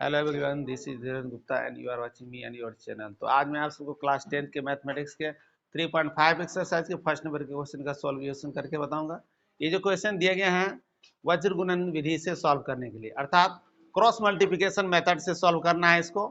Hello everyone, this is Dhirendra Gupta and you are watching me and your channel. तो आज मैं आप सबको क्लास 10 के मैथमेटिक्स के 3.5 एक्सरसाइज के फर्स्ट नंबर के क्वेश्चन का सॉल्यूशन करके बताऊंगा। ये जो क्वेश्चन दिए गए हैं वज्र गुणन विधि से सॉल्व करने के लिए, अर्थात क्रॉस मल्टीप्लिकेशन मेथड से सॉल्व करना है इसको।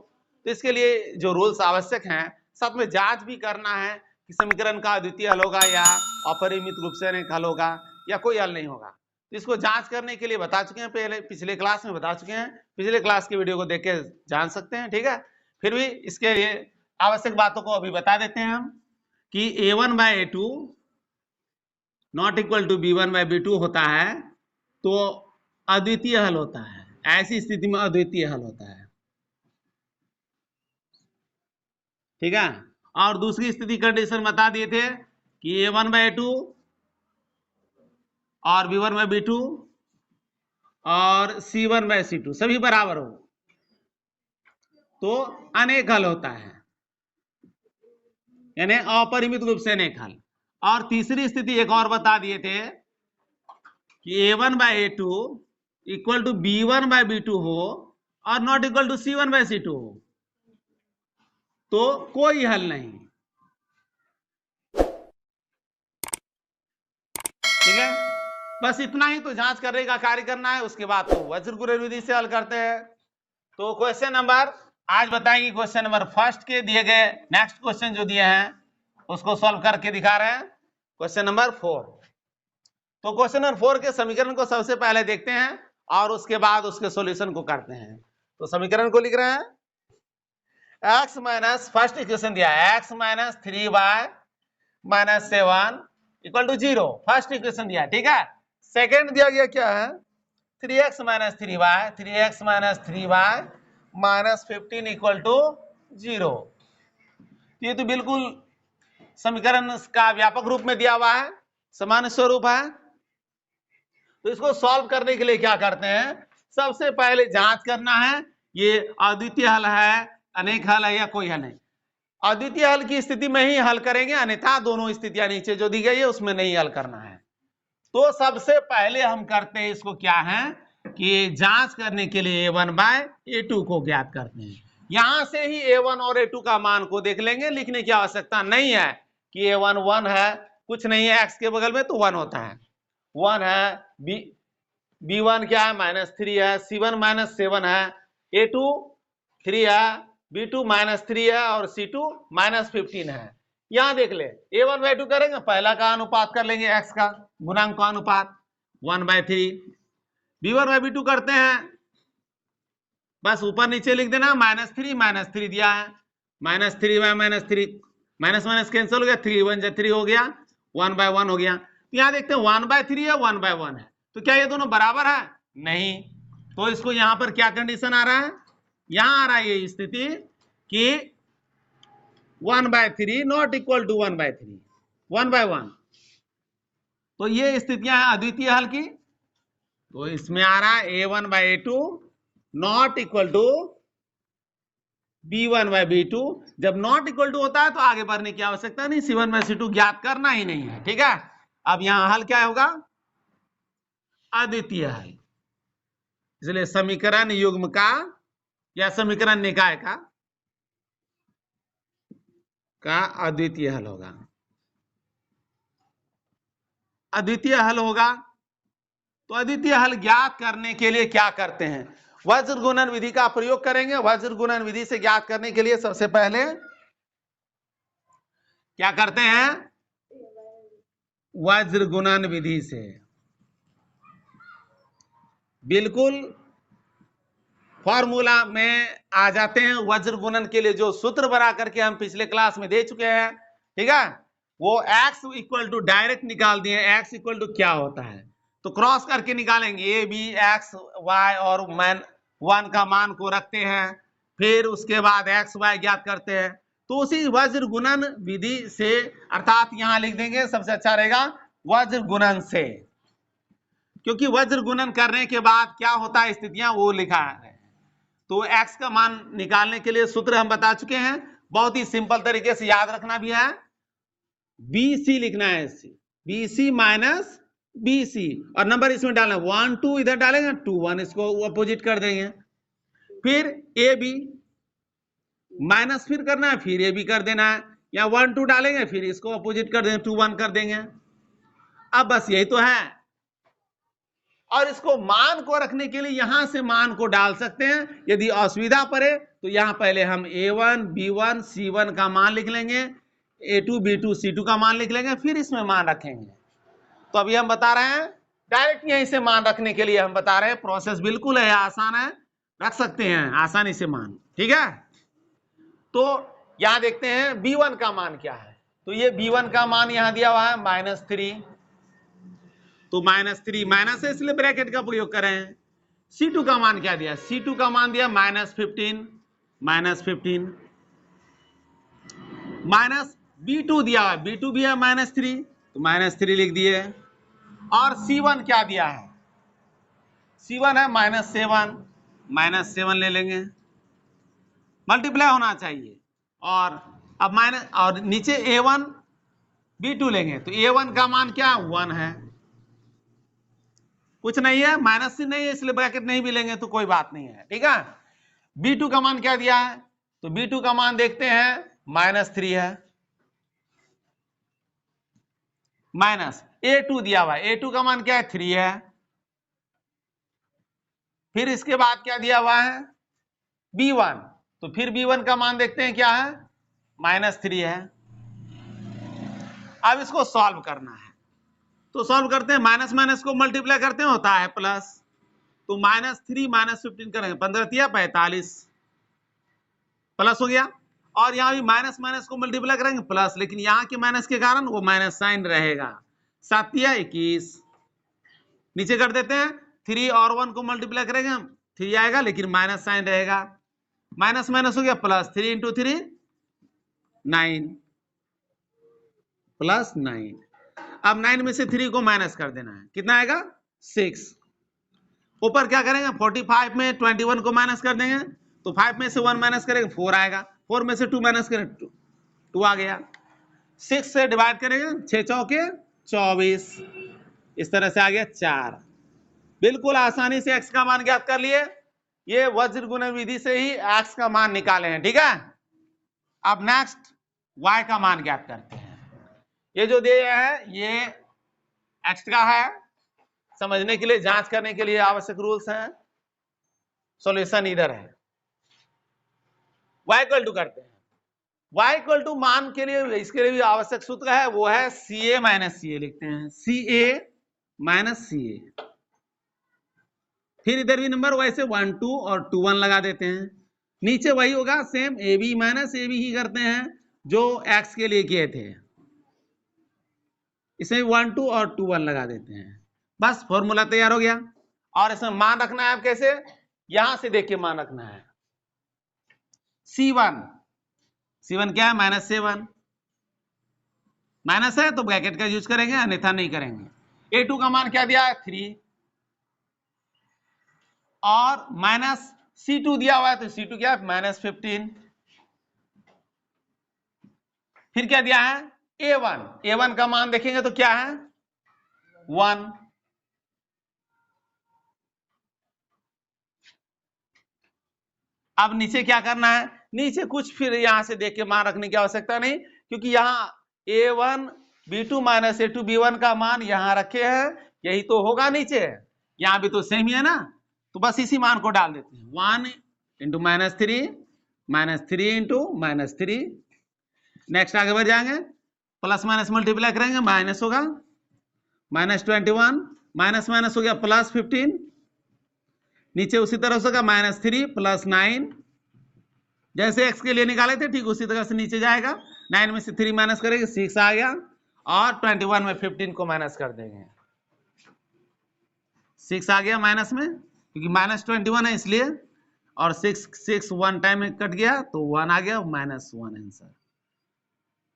तो इसके लिए जो रूल्स आवश्यक हैं, साथ में जाँच भी करना है कि समीकरण का अद्वितीय हल होगा या अपरिमित रूप से अनेक हल होगा या कोई हल नहीं होगा। तो इसको जांच करने के लिए बता चुके हैं, पहले पिछले क्लास में बता चुके हैं, पिछले क्लास की वीडियो को देख के जान सकते हैं। ठीक है, फिर भी इसके लिए आवश्यक बातों को अभी बता देते हैं हम कि a1 by a2 not equal to b1 by b2 होता है तो अद्वितीय हल होता है। ऐसी स्थिति में अद्वितीय हल होता है। ठीक है, और दूसरी स्थिति कंडीशन बता दिए थे कि a1 बाय a2 और b1 बाय b2 और c1 बाय c2 सभी बराबर हो तो अनेक हल होता है, यानी अपरिमित रूप से अनेक हल। और तीसरी स्थिति एक और बता दिए थे कि a1 by a2 equal to b1 by b2 हो और not equal to c1 bye c2 हो तो कोई हल नहीं। ठीक है, बस इतना ही तो जांच करने का कार्य करना है। उसके बाद तो वज्र गुणन विधि से हल करते हैं। तो क्वेश्चन नंबर आज बताएंगे, क्वेश्चन नंबर फर्स्ट के दिए गए नेक्स्ट क्वेश्चन जो दिए हैं उसको सॉल्व करके दिखा रहे हैं। Question number 4। तो क्वेश्चन नंबर 4 के समीकरण को सबसे पहले देखते हैं और उसके बाद उसके सॉल्यूशन को करते हैं। तो समीकरण को लिख रहे हैं, x माइनस फर्स्ट इक्वेशन दिया है x minus 3y minus 7 equal to 0, first equation दिया है। ठीक है, सेकेंड दिया गया क्या है 3x minus 3y, 3x minus 3y minus 15 equal to 0। ये तो बिल्कुल समीकरण का व्यापक रूप में दिया हुआ है, समान स्वरूप है। तो इसको सॉल्व करने के लिए क्या करते हैं, सबसे पहले जांच करना है ये अद्वितीय हल है, अनेक हल है या कोई हल नहीं। अद्वितीय हल की स्थिति में ही हल करेंगे, अन्यथा दोनों स्थितियां नीचे जो दी गई है उसमें नहीं हल करना है। तो सबसे पहले हम करते हैं इसको क्या है कि जांच करने के लिए a1 बाय a2 को ज्ञात करते हैं। यहां से ही a1 और a2 का मान को देख लेंगे, लिखने की आवश्यकता नहीं है कि a1 1 है, कुछ नहीं है, x के बगल में तो 1 होता है, 1 है, b1 क्या है -3 है, c1 -7 है, a2 3 है, b2 -3 है और c2 -15 है। यहां देख ले a1 बाय 2 करेंगे, पहला का अनुपात कर लेंगे x का गुणांक का अनुपात 1/3। b1 बाय b2 करते हैं, बस ऊपर नीचे लिख देना, -3 दिया है, -3 बाय -3 माइनस माइनस कैंसिल हो गया, 3 1 जा 3 हो गया, 1/1 हो गया। तो यहां देखते हैं 1/3 है 1/1 है, तो क्या ये दोनों बराबर है? नहीं। तो इसको यहां पर क्या कंडीशन आ रहा है, यहां आ रहा है ये स्थिति कि 1/3 नॉट इक्वल टू 1/3, 1/1। तो ये स्थितियां हैं अद्वितीय हल की। तो इसमें आ रहा है a1 by a2 not equal to b1 by b2। जब नॉट इक्वल टू होता है तो आगे बढ़ने की आवश्यकता नहीं, c1 बाय c2 ज्ञात करना ही नहीं है। ठीक है, अब यहां हल क्या होगा, अद्वितीय हल। इसलिए समीकरण युग्म का या समीकरण निकाय का अद्वितीय हल होगा। अद्वितीय हल होगा तो अद्वितीय हल ज्ञात करने के लिए क्या करते हैं, वज्र गुणन विधि का प्रयोग करेंगे। वज्र गुणन विधि से ज्ञात करने के लिए सबसे पहले क्या करते हैं, वज्र गुणन विधि से बिल्कुल फॉर्मूला में आ जाते हैं। वज्र गुणन के लिए जो सूत्र बना करके हम पिछले क्लास में दे चुके हैं, ठीक है, वो x इक्वल टू डायरेक्ट निकाल दिए, x इक्वल टू क्या होता है तो क्रॉस करके निकालेंगे, ए बी एक्स वाई और मान 1 का मान को रखते हैं, फिर उसके बाद एक्स वाई ज्ञात करते हैं। तो उसी वज्र गुणन विधि से, अर्थात यहां लिख देंगे सबसे अच्छा रहेगा वज्र गुणन से, क्योंकि वज्र गुणन करने के बाद क्या होता है स्थितियां वो लिखा है। तो x का मान निकालने के लिए सूत्र हम बता चुके हैं, बहुत ही सिंपल तरीके से याद रखना भी है, BC लिखना है, BC माइनस BC और नंबर इसमें डालना 1 2, इधर डालेंगे 2 1, इसको अपोजिट कर देंगे, फिर ए बी माइनस फिर करना है, फिर ए बी कर देना है, या 1 2 डालेंगे, फिर इसको अपोजिट कर देंगे, 2 1 कर देंगे। अब बस यही तो है। और इसको मान को रखने के लिए यहां से मान को डाल सकते हैं। यदि असुविधा पड़े तो यहां पहले हम a1 b1 c1 का मान लिख लेंगे, a2 b2 c2 का मान लिख लेंगे, फिर इसमें मान रखेंगे। तो अभी हम बता रहे हैं डायरेक्ट यहीं से मान रखने के लिए हम बता रहे हैं, प्रोसेस बिल्कुल है, आसान है, रख सकते हैं आसानी से मान। ठीक है, तो यहां देखते हैं b1 का मान क्या है। तो ये b1 का मान यहां दिया हुआ है -3, तो -3 माइनस है इसलिए ब्रैकेट का प्रयोग करें। C2 का मान क्या दिया, C2 का मान दिया -15 माइनस B2 दिया है, B2 भी है -3, तो -3 लिख दिए। और C1 क्या दिया है, C1 है -7 ले लेंगे, मल्टीप्लाई होना चाहिए। और अब माइनस और नीचे A1 B2 लेंगे, तो A1 का मान क्या 1 है, कुछ नहीं है, माइनस से नहीं है इसलिए ब्रैकेट नहीं भी लेंगे तो कोई बात नहीं है। ठीक है, B2 का मान क्या दिया है, तो B2 का मान देखते हैं -3 है, माइनस A2 दिया हुआ है, A2 का मान क्या है 3 है। फिर इसके बाद क्या दिया हुआ है B1, तो फिर B1 का मान देखते हैं क्या है -3 है। अब इसको सॉल्व करना है, तो सॉल्व करते हैं, माइनस माइनस को मल्टीप्लाई करते हैं होता है प्लस, तो -3 -15 करेंगे, 15 45 प्लस हो गया। और यहां भी माइनस माइनस को मल्टीप्लाई करेंगे प्लस, लेकिन यहां के माइनस के कारण वो माइनस साइन रहेगा, 7 21 नीचे कर देते हैं, 3 और 1 को मल्टीप्लाई करेंगे 3 आएगा, लेकिन माइनस साइन रहेगा, माइनस माइनस हो गया प्लस, 3 × 3 9 प्लस 9। अब 9 में से 3 को माइनस कर देना है, कितना आएगा 6। ऊपर क्या करेंगे 45 में 21 को माइनस कर देंगे, तो 5 में से 1 माइनस करेंगे 4 आएगा, 4 में से 2 माइनस करेंगे 2 आ गया। 6 से डिवाइड करेंगे 6 चौके 24, इस तरह से आ गया 4। बिल्कुल आसानी से x का मान ज्ञात कर लिए, ये वज्र गुणन विधि से ही x का मान निकाले हैं। ठीक है, अब नेक्स्ट y का मान ज्ञात करते हैं। ये जो दिया है ये x का है, समझने के लिए जांच करने के लिए आवश्यक रूल्स हैं, सॉल्यूशन इधर है। y इक्वल टू करते हैं, y इक्वल टू मान के लिए इसके लिए भी आवश्यक सूत्र है, वो है CA - CA लिखते हैं, CA - CA। फिर इधर भी नंबर वैसे 1 2 और 2 1 लगा देते हैं, नीचे वही होगा सेम, AB - AB ही करते हैं जो x के लिए किए थे, इसमें 1 2 और 2 1 लगा देते हैं, बस फॉर्मूला तैयार हो गया। और इसमें मान रखना है, आप कैसे, यहां से देखिए मान रखना है, C1 क्या है -7, माइनस है तो ब्रैकेट का यूज करेंगे, अन्यथा नहीं करेंगे। A2 का मान क्या दिया है 3, और माइनस C2 दिया हुआ है, तो C2 क्या है -15। फिर क्या दिया है A1 का मान देखेंगे तो क्या है 1। अब नीचे क्या करना है, नीचे कुछ फिर यहां से देख के मान रखने की आवश्यकता नहीं, क्योंकि यहां A1 B2 - A2 B1 का मान यहां रखे हैं, यही तो होगा नीचे, यहां भी तो सेम ही है ना, तो बस इसी मान को डाल देते हैं, 1 × -3 × -3। नेक्स्ट आगे बढ़ जाएंगे, प्लस माइनस मल्टीप्लाई करेंगे, माइनस होगा -21, माइनस माइनस हो गया +15, नीचे उसी तरह से होगा -3 + 9, जैसे x के लिए निकाले थे ठीक उसी तरह से नीचे जाएगा, 9 में से 3 माइनस करेंगे 6 आ गया, और 21 में 15 को माइनस कर देंगे, 6 आ गया माइनस में, क्योंकि -21 है इसलिए, और 6 1 टाइम में कट गया तो 1 आ गया, -1 आंसर।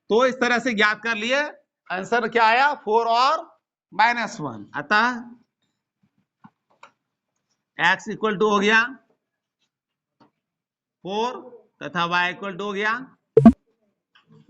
तो इस तरह से ज्ञात कर लिए, आंसर क्या आया 4 और -1, अतः x इक्वल टू हो गया 4 तथा y इक्वल टू हो गया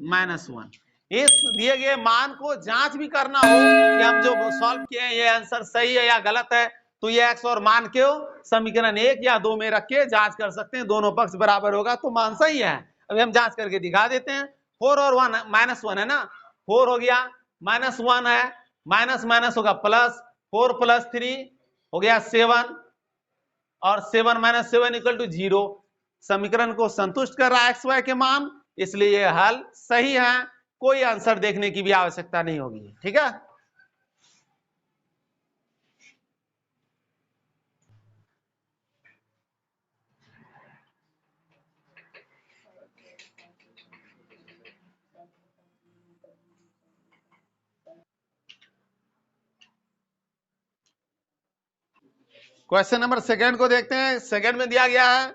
-1। इस दिए गए मान को जांच भी करना हो कि हम जो सॉल्व किए हैं ये आंसर सही है या गलत है, तो ये x और मान क्यों समीकरण 1 या 2 में रख के जांच कर सकते हैं, दोनों पक्ष बराबर होगा तो मान सही है। अभी हम जांच करके दिखा देते हैं। 4 और 1 -1 है ना, 4 हो गया, -1 है, माइनस माइनस होगा प्लस, 4 + 3 हो गया 7, और 7 - 7 = 0। समीकरण को संतुष्ट कर रहा है x y के मान, इसलिए यह हल सही है, कोई आंसर देखने की भी आवश्यकता नहीं होगी। ठीक है, क्वेश्चन नंबर सेकंड को देखते हैं। सेकंड में दिया गया है,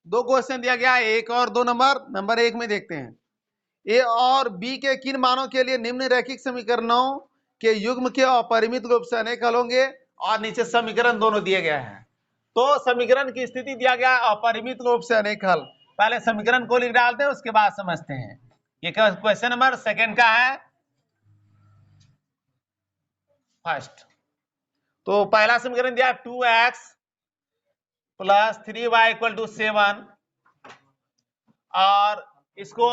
2 क्वेश्चन दिया गया है, 1 और 2 नंबर। नंबर 1 में देखते हैं, ए और बी के किन मानों के लिए निम्न रैखिक समीकरणों के युग्म के अपरिमित रूप से अनेक हल होंगे, और नीचे समीकरण दोनों दिए गए हैं। तो समीकरण की स्थिति दिया गया है अपरिमित रूप से अनेक हल। पहले समीकरण को लिख डालते हैं, उसके बाद समझते हैं। ये क्वेश्चन नंबर सेकंड का है फर्स्ट। तो पहला समीकरण दिया 2x + 3y = 7, और इसको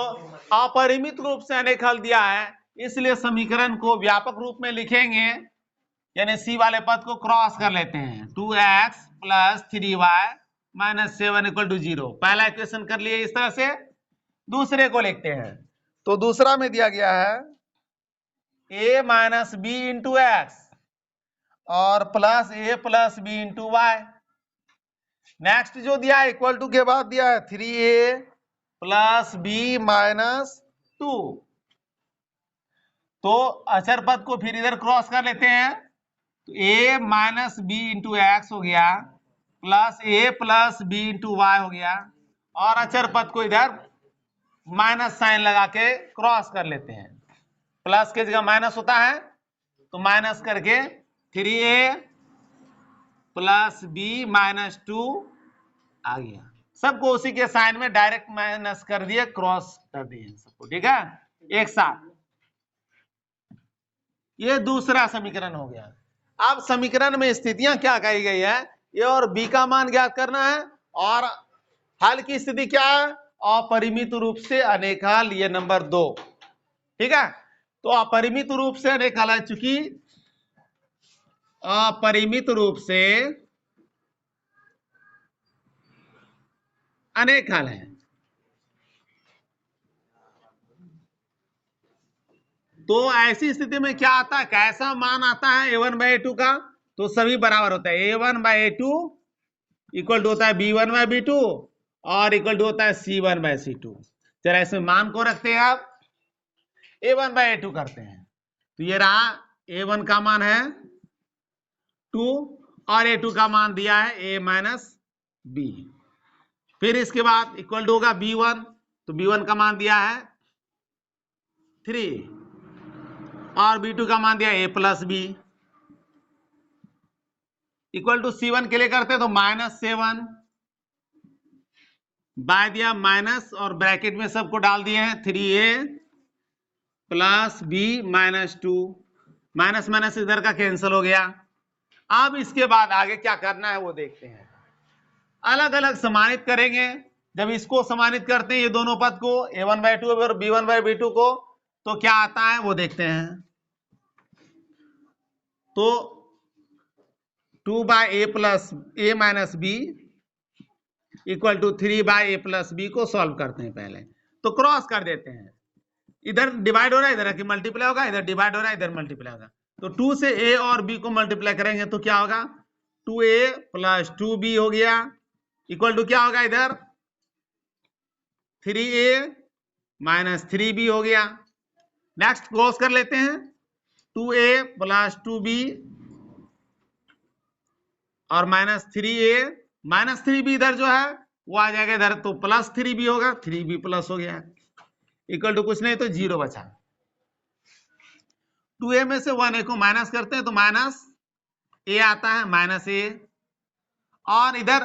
अपरिमित रूप से अनेक हल दिया है, इसलिए समीकरण को व्यापक रूप में लिखेंगे, यानी सी वाले पद को क्रॉस कर लेते हैं। 2x + 3y - 7 = 0। पहला इक्वेशन कर लिए इस तरह से। दूसरे को लिखते हैं, तो दूसरा में दिया गया है a - b × x और plus a + b × y। Next जो दिया है इक्वल टू के बाद दिया है 3a + b - 2। तो अचर पद को फिर इधर क्रॉस कर लेते हैं, तो a - b × x हो गया, प्लस a + b × y हो गया, और अचर पद को इधर माइनस साइन लगा के क्रॉस कर लेते हैं। प्लस के जगह माइनस होता है, तो माइनस करके 3a + b - 2 आ गया। सबको उसी के साइन में डायरेक्ट माइनस कर दिए, क्रॉस कर दिए सबको। ठीक है, एक साथ। ये दूसरा समीकरण हो गया। अब समीकरण में स्थितियां क्या कही गई है, ए और बी का मान ज्ञात करना है, और हल की स्थिति क्या है, अपरिमित रूप से अनेक हल, ये नंबर 2। ठीक है, तो अपरिमित रूप से अनेक हल है, चूंकि अपरिमित रूप से अनेक हल है, तो ऐसी स्थिति में क्या आता है, कैसा मान आता है a1/a2 का, तो सभी बराबर होता है। a1/a2 इक्वल टू होता है b1/b2 और इक्वल टू होता है c1/c2। चलो इसमें मान को रखते हैं, आप a1/a2 करते हैं, तो ये रहा a1 का मान है 2 और a2 का मान दिया है a - b। फिर इसके बाद इक्वल टू होगा b1, तो b1 का मान दिया है 3 और b2 का मान दिया a + b, equal to c1 के लिए करते तो -7 बाय दिया माइनस, और ब्रैकेट में सबको डाल दिए हैं 3a + b - 2, माइनस माइनस इधर का कैंसिल हो गया। अब इसके बाद आगे क्या करना है वो देखते हैं, अलग अलग समानित करेंगे। जब इसको समानित करते हैं, ये दोनों पद को, a1/2 और b1/b2 को, तो क्या आता है वो देखते हैं। तो 2/a + a - b equal to 3/a + b को सॉल्व करते हैं पहले, तो क्रॉस कर देते हैं। इधर डिवाइड हो रहा है, इधर मल्टीप्लाई होगा, इधर डिवाइड हो रहा है, इधर मल्टीप्लाई होगा। तो 2 से a और b को मल्टीप्लाई करेंगे तो क्या होगा, 2a + 2b हो गया, इक्वल टू क्या होगा, इधर 3a - 3b हो गया। नेक्स्ट क्रॉस कर लेते हैं, 2a + 2b और -3a - 3b इधर जो है वो आ जाएगा इधर, तो +3b होगा, 3b प्लस हो गया, इक्वल टू कुछ नहीं तो 0 बचा। 2a में से 1a को माइनस करते हैं तो -a आता है, -a, और इधर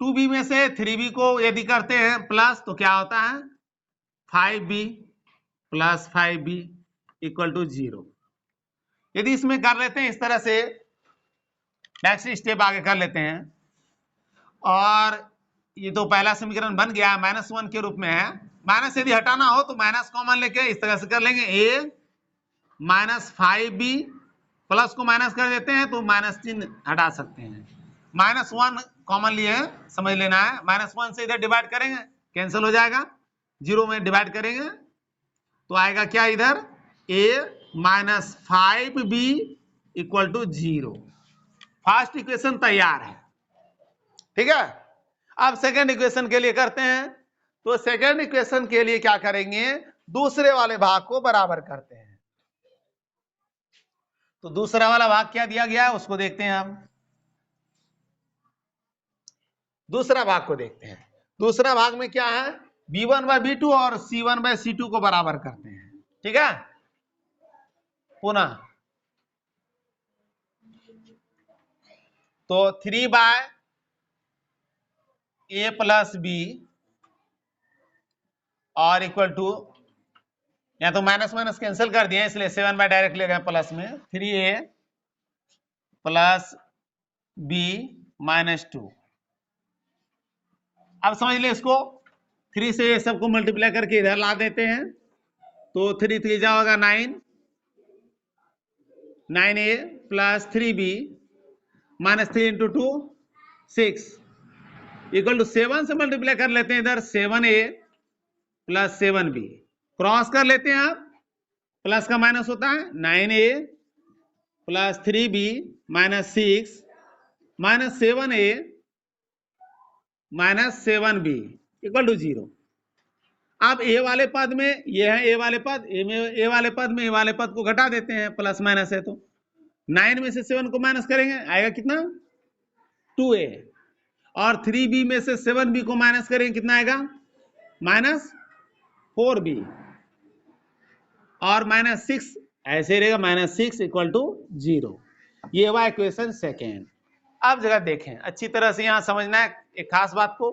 2b में से 3b को यदि करते हैं प्लस, तो क्या होता है 5b + 5b इक्वल टू 0। यदि इसमें कर लेते हैं इस तरह से, नेक्स्ट स्टेप आगे कर लेते हैं, और ये तो पहला समीकरण बन गया, -1 के रूप में है। माइनस यदि हटाना हो तो माइनस कॉमन लेके इस तरह से कर लेंगे, a -5b, प्लस को माइनस कर देते हैं तो -3 हटा सकते हैं। -1 कॉमन लिए समझ लेना है, -1 से इधर डिवाइड करेंगे कैंसिल हो जाएगा, 0 में डिवाइड करेंगे तो आएगा क्या इधर, a -5b = 0। फर्स्ट इक्वेशन तैयार है, ठीक है। अब सेकेंड इक्वेशन के लिए करते हैं, तो सेकेंड इक्वेशन के लिए क्या करेंगे, दूसरे वाले भाग को बराबर करते हैं। तो दूसरा वाला भाग क्या दिया गया है उसको देखते हैं हम। दूसरा भाग को देखते हैं। दूसरा भाग में क्या है, b1/b2 और c1/c2 को बराबर करते हैं, ठीक है। पुनः तो 3/a + b और इक्वल टू, या तो माइनस माइनस कैंसिल कर दिए इसलिए 7 डायरेक्ट ले गए प्लस में, 3a + b - 2। अब समझ ले इसको, 3 से ये सबको मल्टीप्लाई करके इधर ला देते हैं तो 3 3 जाओगा 9, 9a + 3b -3 × 2 6 = 7 से मल्टीप्लाई कर लेते हैं इधर, 7a + 7b क्रॉस कर लेते हैं आप, प्लस का माइनस होता है, 9a + 3b - 6 -7a - 7b = 0। अब ए वाले पद में ये है ए वाले पद, ए वाले पद में ए वाले पद को घटा देते हैं, प्लस माइनस है तो 9 में से 7 को माइनस करेंगे आएगा कितना, 2a, और 3b में से 7b को माइनस करेंगे कितना आएगा, -4b, और -6 ऐसे रहेगा, -6 = 0। ये हुआ इक्वेशन सेकेंड। अब जगह देखें अच्छी तरह से, यहां समझना है एक खास बात को।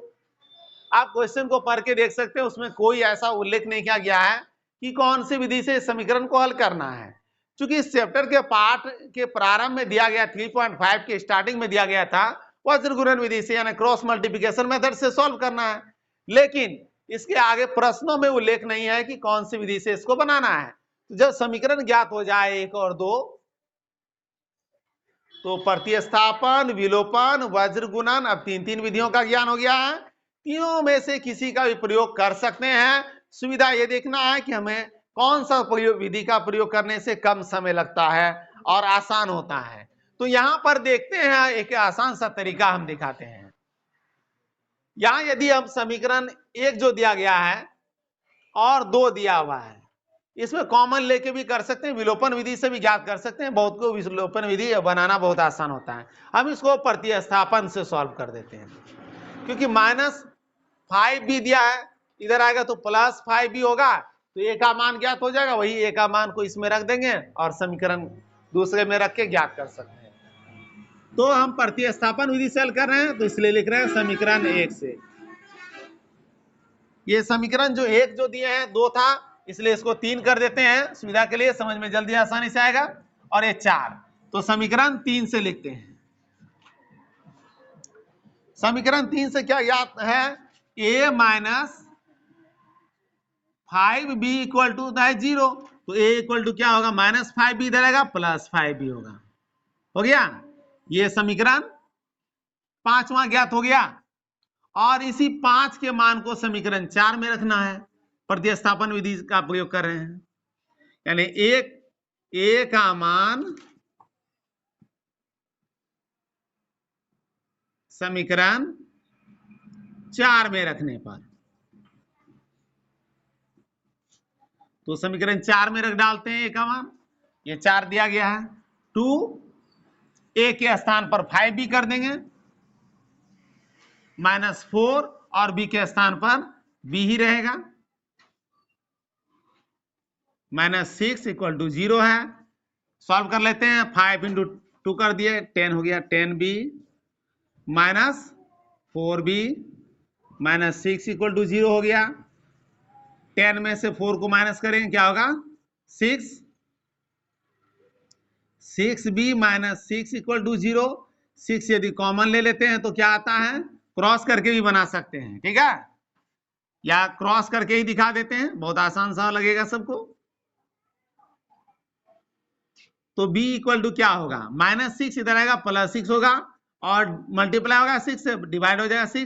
आप क्वेश्चन को पढ़ के देख सकते हैं, उसमें कोई ऐसा उल्लेख नहीं किया गया है कि कौन सी विधि से समीकरण को हल करना है। क्योंकि इस चैप्टर के पाठ के प्रारंभ में दिया गया 3.5 के स्टार्टिंग में दिया गया था वज्र गुणन विधि से, यानी क्रॉस मल्टीप्लिकेशन मेथड से सॉल्व करना है, लेकिन इसके आगे प्रश्नों में उल्लेख नहीं है कि कौन सी विधि से इसको बनाना है। जब समीकरण ज्ञात हो जाए 1 और 2 तो प्रतिस्थापन, विलोपन, वज्र गुणन, अब 3 विधियों का ज्ञान हो गया है। तीनों में से किसी का भी प्रयोग कर सकते हैं। सुविधा ये देखना है कि हमें कौन सा विधि का प्रयोग करने से कम समय लगता है और आसान होता है। तो यहां पर देखते हैं, एक आसान सा तरीका हम दिखाते हैं। यहां यदि हम समीकरण 1 जो दिया गया है और 2 दिया हुआ है, इसमें कॉमन लेके भी कर सकते हैं, विलोपन विधि से भी ज्ञात कर सकते हैं। बहुत को विलोपन विधि बनाना बहुत आसान होता है। हम इसको प्रतिस्थापन से सॉल्व कर देते हैं, क्योंकि -5b दिया है, इधर आएगा तो +5b होगा, तो a का मान ज्ञात हो जाएगा, वही a का मान को इसमें रख देंगे और समीकरण दूसरे में रख के ज्ञात कर सकते हैं। तो हम प्रतिस्थापन विधि से हल कर रहे हैं, तो इसलिए लिख रहे हैं समीकरण 1 से। ये समीकरण जो 1 जो दिए हैं 2 था, इसलिए इसको 3 कर देते हैं सुविधा के लिए, समझ में जल्दी आसानी से आएगा, और ये 4, तो समीकरण 3 से लिखते हैं। समीकरण 3 से क्या ज्ञात है, a - 5b = 0, तो a = क्या होगा, -5b इधर आएगा, +5b होगा, हो गया। ये समीकरण 5वां ज्ञात हो गया, और इसी 5 के मान को समीकरण 4 में रखना है। प्रतिस्थापन विधि का प्रयोग कर रहे हैं, यानी a का मान समीकरण 4 में रखने पर, तो समीकरण 4 में रख डालते हैं a का मान, ये 4 दिया गया है, 2a के स्थान पर 5b कर देंगे, -4, और b के स्थान पर b ही रहेगा, -6 = 0 है। सॉल्व कर लेते हैं, 5 × 2 कर दिए 10 हो गया, 10b -4b -6 = 0 हो गया। 10 में से 4 को माइनस करेंगे क्या होगा, 6, 6b - 6 = 0। 6 यदि कॉमन ले लेते हैं तो क्या आता है, क्रॉस करके भी बना सकते हैं, ठीक है, या क्रॉस करके ही दिखा देते हैं, बहुत आसान सा लगेगा सबको। तो b इक्वल टू क्या होगा, -6 इधर आएगा, +6 होगा, और मल्टीप्लाई होगा 6 से, डिवाइड हो जाएगा 6,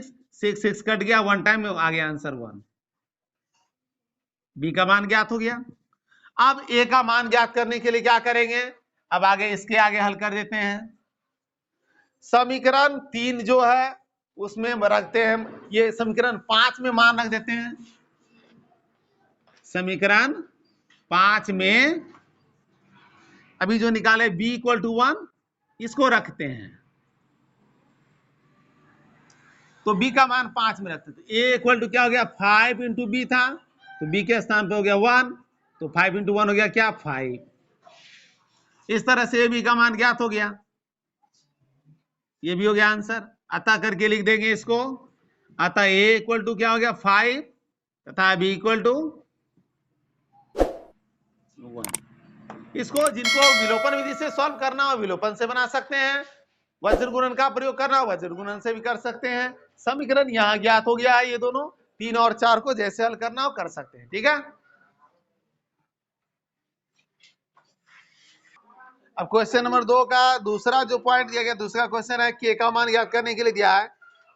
6 कट गया, 1 टाइम में आ गया आंसर 1। b का मान ज्ञात हो गया। अब a का मान ज्ञात करने के लिए क्या करेंगे, अब आगे इसके आगे हल कर देते हैं। समीकरण 3 जो है उसमें रखते हैं, ये समीकरण 5 में मान रख देते हैं। समीकरण 5 में अभी जो निकाले b इक्वल टू 1, इसको रखते हैं। तो b का मान 5 में रखते थे। a इक्वल टू क्या हो गया, 5 इंटू बी था, तो b के स्थान पे हो गया 1, तो 5 इंटू 1 हो गया क्या, 5। इस तरह से b का मान ज्ञात हो गया, ये भी हो गया आंसर। अतः करके लिख देंगे इसको, अतः a इक्वल टू क्या हो गया 5 तथा b इक्वल टू 1। इसको जिनको विलोपन विधि से सॉल्व करना हो विलोपन से बना सकते हैं, वज्र गुणन का प्रयोग करना हो वज्र गुणन से भी कर सकते हैं। समीकरण यहां ज्ञात हो गया है, ये दोनों 3 और 4 को जैसे हल करना हो कर सकते हैं, ठीक है। अब क्वेश्चन नंबर 2 का दूसरा जो पॉइंट दिया गया, दूसरा क्वेश्चन है के का मान ज्ञात करने के लिए दिया है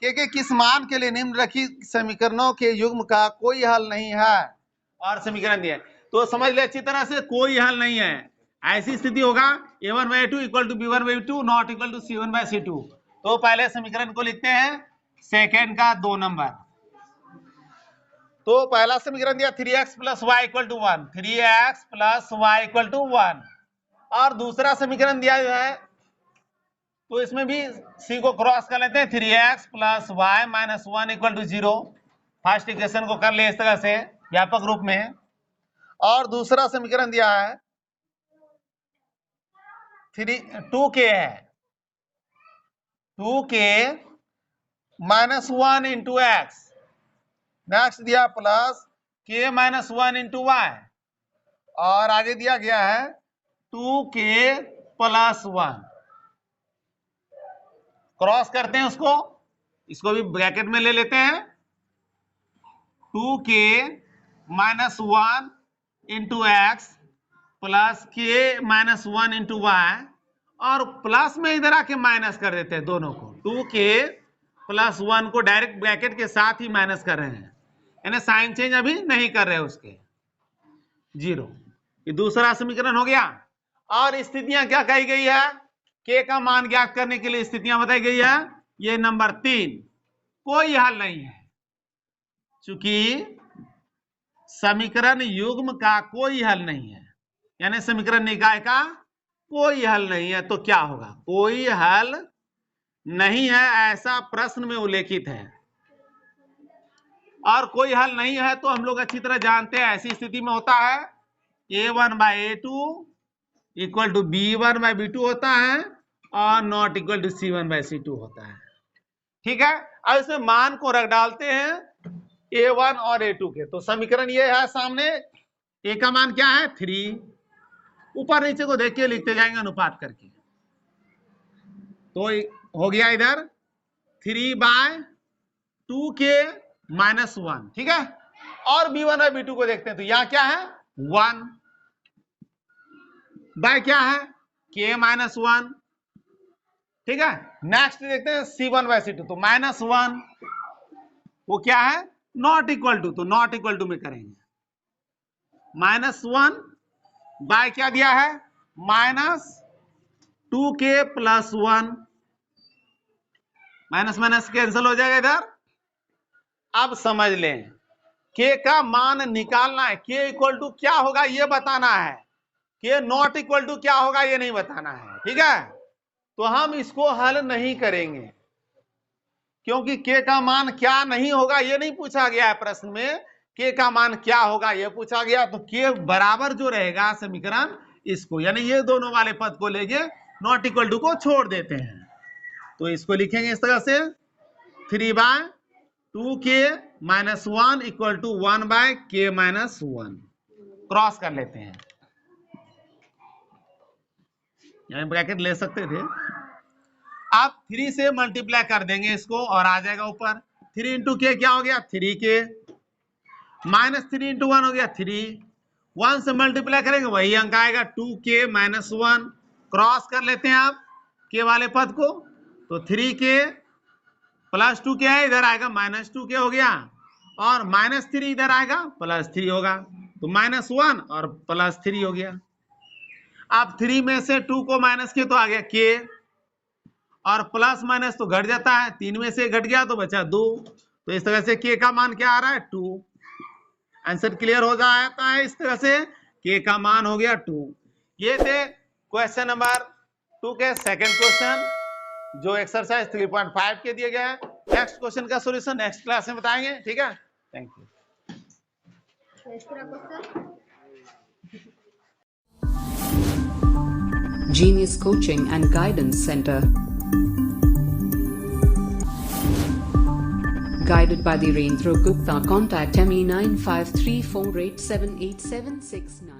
के किस मान के लिए निम्नलिखित समीकरणों के युग्म का कोई हल नहीं है, और समीकरण दिया है। तो समझ ले अच्छी तरह से, कोई हल नहीं है। ऐसी स्थिति होगा a1/a2 equal to b1/b2 not equal to c1/c2। तो पहले समीकरण को लिखते हैं, सेकेंड का 2 नंबर। तो पहला समीकरण दिया 3x + y = 1, 3x + y = 1, और दूसरा समीकरण दिया है तो इसमें भी c को क्रॉस कर लेते हैं, 3x + y - 1 = 0। फर्स्ट इक्वेशन को कर ले इस तरह से व्यापक रूप में। और दूसरा समीकरण दिया है 2k है, 2k - 1 × x, नेक्स्ट दिया प्लस k - 1 × y, और आगे दिया गया है 2k + 1। क्रॉस करते हैं उसको, इसको भी ब्रैकेट में ले लेते हैं, 2k - 1 × x plus k - 1 × y, और प्लस में इधर आके माइनस कर देते हैं दोनों को। 2k + 1 को डायरेक्ट ब्रैकेट के साथ ही माइनस कर रहे हैं, यानी साइन चेंज अभी नहीं कर रहे उसके, 0। ये दूसरा समीकरण हो गया। और स्थितियां क्या कही गई है, k का मान ज्ञात करने के लिए स्थितियां बताई गई है। ये नंबर 3, कोई हल नहीं है, चूंकि समीकरण युग्म का कोई हल नहीं है, यानी समीकरण निकाय का कोई हल नहीं है। तो क्या होगा, कोई हल नहीं है ऐसा प्रश्न में उल्लेखित है। और कोई हल नहीं है तो हम लोग अच्छी तरह जानते हैं, ऐसी स्थिति में होता है a1/a2 = b1/b2 होता है, और नॉट इक्वल टू c1/c2 होता है, ठीक है। अब इसमें मान को रख डालते हैं a1 और a2 के। तो समीकरण ये है सामने, a का मान क्या है 3, ऊपर नीचे को देख के लिखते जाएंगे अनुपात करके। तो हो गया इधर 3/2k - 1, ठीक है। और b1 और b2 को देखते हैं, तो यहां क्या है 1 बाय क्या है k - 1, ठीक है। नेक्स्ट देखते हैं c1/c2, तो -1 वो क्या है नॉट इक्वल टू, तो नॉट इक्वल टू में करेंगे, -1 बाय क्या दिया है -2k + 1, माइनस माइनस कैंसिल हो जाएगा इधर। अब समझ लें, k का मान निकालना है, k इक्वल टू क्या होगा ये बताना है, k नॉट इक्वल टू क्या होगा ये नहीं बताना है, ठीक है। तो हम इसको हल नहीं करेंगे, क्योंकि k का मान क्या नहीं होगा ये नहीं पूछा गया है प्रश्न में, k का मान क्या होगा ये पूछा गया। तो k बराबर जो रहेगा समीकरण इसको, यानी ये दोनों वाले पद को लेके नॉट इक्वल टू को छोड़ देते हैं। तो इसको लिखेंगे इस तरह से 3/2k - 1 = 1/k - 1, क्रॉस कर लेते हैं, यानी ब्रैकेट ले सकते थे। आप 3 से मल्टीप्लाई कर देंगे इसको और आ जाएगा ऊपर 3 इंटू के क्या हो गया 3k माइनस 3 इंटू 1 हो गया 3 1 से मल्टीप्लाई करेंगे वही अंक आएगा 2k माइनस 1 क्रॉस कर लेते हैं आप के वाले पद को तो 3k प्लस 2 क्या है इधर आएगा माइनस 2k हो गया और माइनस 3 इधर आएगा प्लस 3 होगा तो माइनस 1 और प्लस 3 हो गया। अब 3 में से 2 को माइनस किया तो आ गया k और प्लस माइनस तो घट जाता है 3 में से घट गया तो बचा 2 तो इस तरह से k का मान क्या आ रहा है 2। आंसर क्लियर हो जाता है इस तरह से k का मान हो गया 2। ये थे क्वेश्चन नंबर 2 के सेकंड क्वेश्चन जो एक्सरसाइज 3.5 के दिए गए हैं। नेक्स्ट क्वेश्चन का सॉल्यूशन नेक्स्ट क्लास में बताएंगे ठीक है। Thank you. Genius Coaching and Guidance Center. Guided by Dhirendra Gupta. Contact me 9534878769.